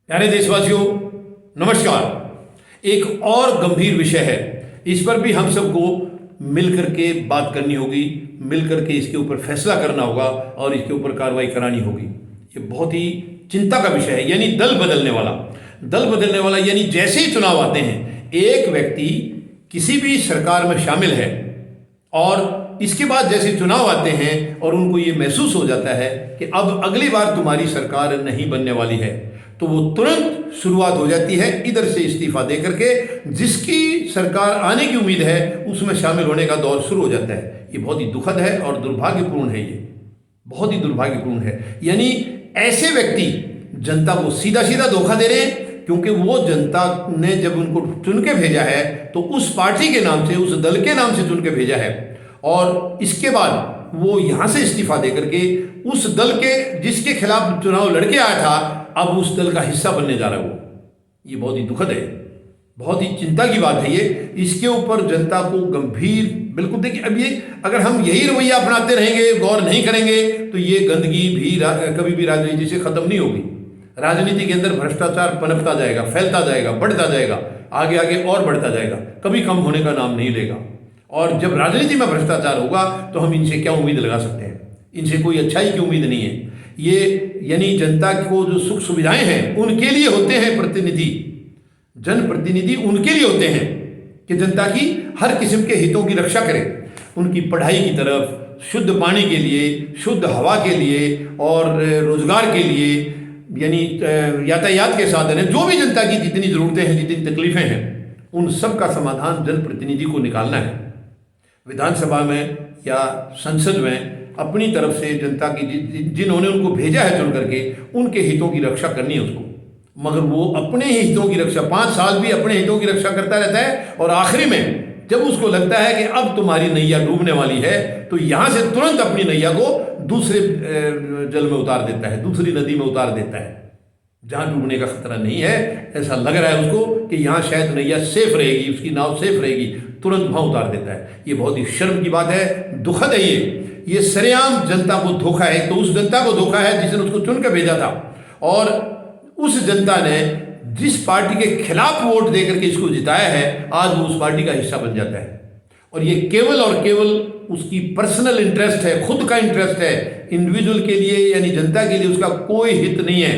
प्यारे देशवासियों, नमस्कार। एक और गंभीर विषय है, इस पर भी हम सबको मिलकर के बात करनी होगी, मिलकर के इसके ऊपर फैसला करना होगा और इसके ऊपर कार्रवाई करानी होगी। ये बहुत ही चिंता का विषय है, यानी दल बदलने वाला यानी जैसे ही चुनाव आते हैं, एक व्यक्ति किसी भी सरकार में शामिल है और इसके बाद जैसे चुनाव आते हैं और उनको ये महसूस हो जाता है कि अब अगली बार तुम्हारी सरकार नहीं बनने वाली है, तो वो तुरंत शुरुआत हो जाती है इधर से इस्तीफा दे करके जिसकी सरकार आने की उम्मीद है उसमें शामिल होने का दौर शुरू हो जाता है। ये बहुत ही दुखद है और दुर्भाग्यपूर्ण है, ये बहुत ही दुर्भाग्यपूर्ण है। यानी ऐसे व्यक्ति जनता को सीधा सीधा धोखा दे रहे हैं, क्योंकि वो जनता ने जब उनको चुन के भेजा है तो उस पार्टी के नाम से, उस दल के नाम से चुन के भेजा है और इसके बाद वो यहाँ से इस्तीफा दे करके उस दल के जिसके खिलाफ चुनाव लड़के आया था अब उस दल का हिस्सा बनने जा रहा है वो। ये बहुत ही दुखद है, बहुत ही चिंता की बात है ये। इसके ऊपर जनता को गंभीर, बिल्कुल देखिए, अब ये अगर हम यही रवैया अपनाते रहेंगे, गौर नहीं करेंगे, तो ये गंदगी भी कभी भी राजनीति से खत्म नहीं होगी। राजनीति के अंदर भ्रष्टाचार पनपता जाएगा, फैलता जाएगा, बढ़ता जाएगा, आगे आगे और बढ़ता जाएगा, कभी कम होने का नाम नहीं लेगा। और जब राजनीति में भ्रष्टाचार होगा तो हम इनसे क्या उम्मीद लगा सकते हैं? इनसे कोई अच्छाई की उम्मीद नहीं है। ये यानी जनता को जो सुख सुविधाएं हैं उनके लिए होते हैं प्रतिनिधि, जनप्रतिनिधि उनके लिए होते हैं कि जनता की हर किस्म के हितों की रक्षा करें, उनकी पढ़ाई की तरफ, शुद्ध पानी के लिए, शुद्ध हवा के लिए और रोजगार के लिए, यानी यातायात के साधन है, जो भी जनता की जितनी ज़रूरतें हैं, जितनी तकलीफ़ें हैं, उन सब का समाधान जनप्रतिनिधि को निकालना है। विधानसभा में या संसद में अपनी तरफ से जनता की जिन्होंने उनको भेजा है चुन करके, उनके हितों की रक्षा करनी है उसको। मगर वो अपने ही हितों की रक्षा, 5 साल भी अपने हितों की रक्षा करता रहता है और आखिरी में जब उसको लगता है कि अब तुम्हारी नैया डूबने वाली है, तो यहाँ से तुरंत अपनी नैया को दूसरे जल में उतार देता है, दूसरी नदी में उतार देता है जहाँ डूबने का खतरा नहीं है। ऐसा लग रहा है उसको कि यहाँ शायद नैया सेफ रहेगी, उसकी नाव सेफ रहेगी, तुरंत वहाँ उतार देता है। ये बहुत ही शर्म की बात है, दुखद है ये सरेआम जनता को धोखा है। तो उस जनता को धोखा है जिसने उसको चुन कर भेजा था और उस जनता ने जिस पार्टी के खिलाफ वोट देकर के इसको जिताया है, आज वो उस पार्टी का हिस्सा बन जाता है। और ये केवल और केवल उसकी पर्सनल इंटरेस्ट है, खुद का इंटरेस्ट है, इंडिविजुअल के लिए यानी जनता के लिए उसका कोई हित नहीं है,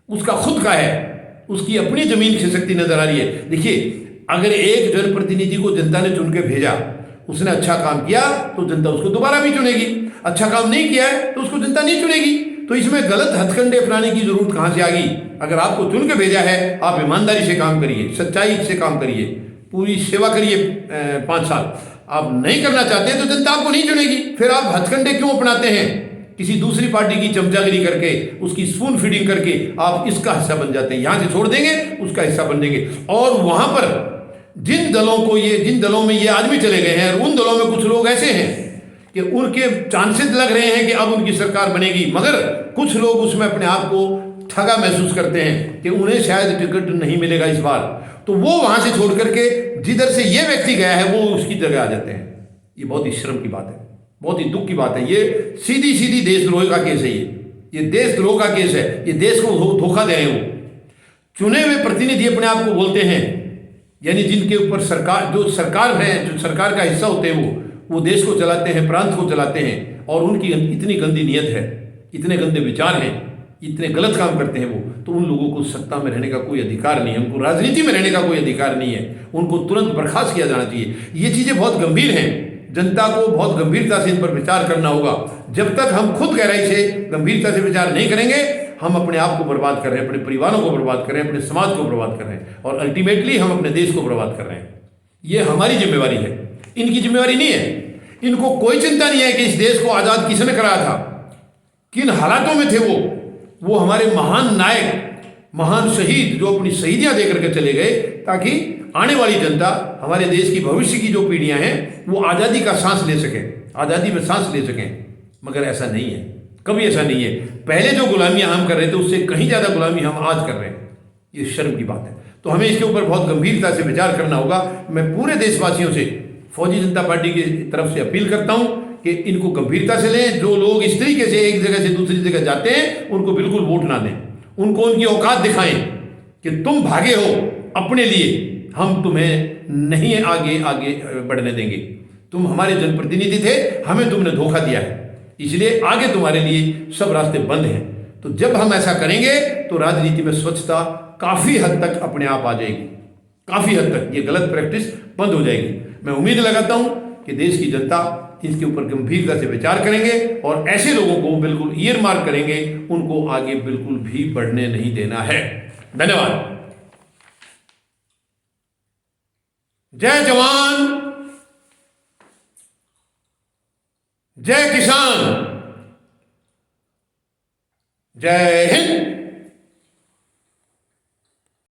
उसका खुद का है, उसकी अपनी जमीन खिसकती नजर आ रही है। देखिए, अगर एक जनप्रतिनिधि को जनता ने चुन के भेजा, उसने अच्छा काम किया तो जनता उसको दोबारा भी चुनेगी, अच्छा काम नहीं किया है तो उसको जनता नहीं चुनेगी। तो इसमें गलत हथकंडे अपनाने की जरूरत कहाँ से आ गई? अगर आपको चुन के भेजा है, आप ईमानदारी से काम करिए, सच्चाई से काम करिए, पूरी सेवा करिए 5 साल। आप नहीं करना चाहते तो जनता आपको नहीं चुनेगी, फिर आप हथकंडे क्यों अपनाते हैं? किसी दूसरी पार्टी की चमचागिरी करके, उसकी स्पून फीडिंग करके आप इसका हिस्सा बन जाते हैं। यहाँ से छोड़ देंगे, उसका हिस्सा बन देंगे। और वहां पर जिन दलों में ये आदमी चले गए हैं, और उन दलों में कुछ लोग ऐसे हैं कि उनके चांसेस लग रहे हैं कि अब उनकी सरकार बनेगी, मगर कुछ लोग उसमें अपने आप को ठगा महसूस करते हैं कि उन्हें शायद टिकट नहीं मिलेगा इस बार, तो वो वहां से छोड़ करके जिधर से ये व्यक्ति गया है वो उसकी जगह आ जाते हैं। ये बहुत ही शर्म की बात है, बहुत ही दुख की बात है। ये सीधी सीधी देशद्रोह का केस है, ये देशद्रोह का केस है। ये देश को धोखा दे रहे हैं। वो चुने हुए प्रतिनिधि अपने आप को बोलते हैं, यानी जिनके ऊपर सरकार, जो सरकार है, जो सरकार का हिस्सा होते हैं, वो देश को चलाते हैं, प्रांत को चलाते हैं, और उनकी इतनी गंदी नीयत है, इतने गंदे विचार हैं, इतने गलत काम करते हैं वो, तो उन लोगों को सत्ता में रहने का कोई अधिकार नहीं है, उनको राजनीति में रहने का कोई अधिकार नहीं है, उनको तुरंत बर्खास्त किया जाना चाहिए। ये चीज़ें बहुत गंभीर हैं, जनता को बहुत गंभीरता से इन पर विचार करना होगा। जब तक हम खुद गहराई से गंभीरता से विचार नहीं करेंगे, हम अपने आप को बर्बाद कर रहे हैं, अपने परिवारों को बर्बाद कर रहे हैं, अपने समाज को बर्बाद कर रहे हैं, और अल्टीमेटली हम अपने देश को बर्बाद कर रहे हैं। ये हमारी जिम्मेवारी है, इनकी जिम्मेवारी नहीं है। इनको कोई चिंता नहीं है कि इस देश को आज़ाद किसने कराया था, किन हालातों में थे वो हमारे महान नायक, महान शहीद जो अपनी शहीदियाँ दे करके चले गए, ताकि आने वाली जनता, हमारे देश की भविष्य की जो पीढ़ियाँ हैं, वो आज़ादी का सांस ले सकें, आज़ादी में सांस ले सकें। मगर ऐसा नहीं है, कभी ऐसा नहीं है। पहले जो गुलामियां हम कर रहे थे उससे कहीं ज़्यादा गुलामी हम आज कर रहे हैं। ये शर्म की बात है। तो हमें इसके ऊपर बहुत गंभीरता से विचार करना होगा। मैं पूरे देशवासियों से, फौजी जनता पार्टी की तरफ से अपील करता हूं कि इनको गंभीरता से लें। जो लोग इस तरीके से एक जगह से दूसरी जगह जाते हैं उनको बिल्कुल वोट ना दें, उनको उनकी औकात दिखाएं कि तुम भागे हो अपने लिए, हम तुम्हें नहीं आगे आगे बढ़ने देंगे। तुम हमारे जनप्रतिनिधि थे, हमें तुमने धोखा दिया है, इसलिए आगे तुम्हारे लिए सब रास्ते बंद हैं। तो जब हम ऐसा करेंगे तो राजनीति में स्वच्छता काफ़ी हद तक अपने आप आ जाएगी, काफ़ी हद तक ये गलत प्रैक्टिस बंद हो जाएगी। मैं उम्मीद लगाता हूं कि देश की जनता इसके ऊपर गंभीरता से विचार करेंगे और ऐसे लोगों को बिल्कुल ईयर मार्क करेंगे, उनको आगे बिल्कुल भी बढ़ने नहीं देना है। धन्यवाद। जय जवान, जय किसान, जय हिंद।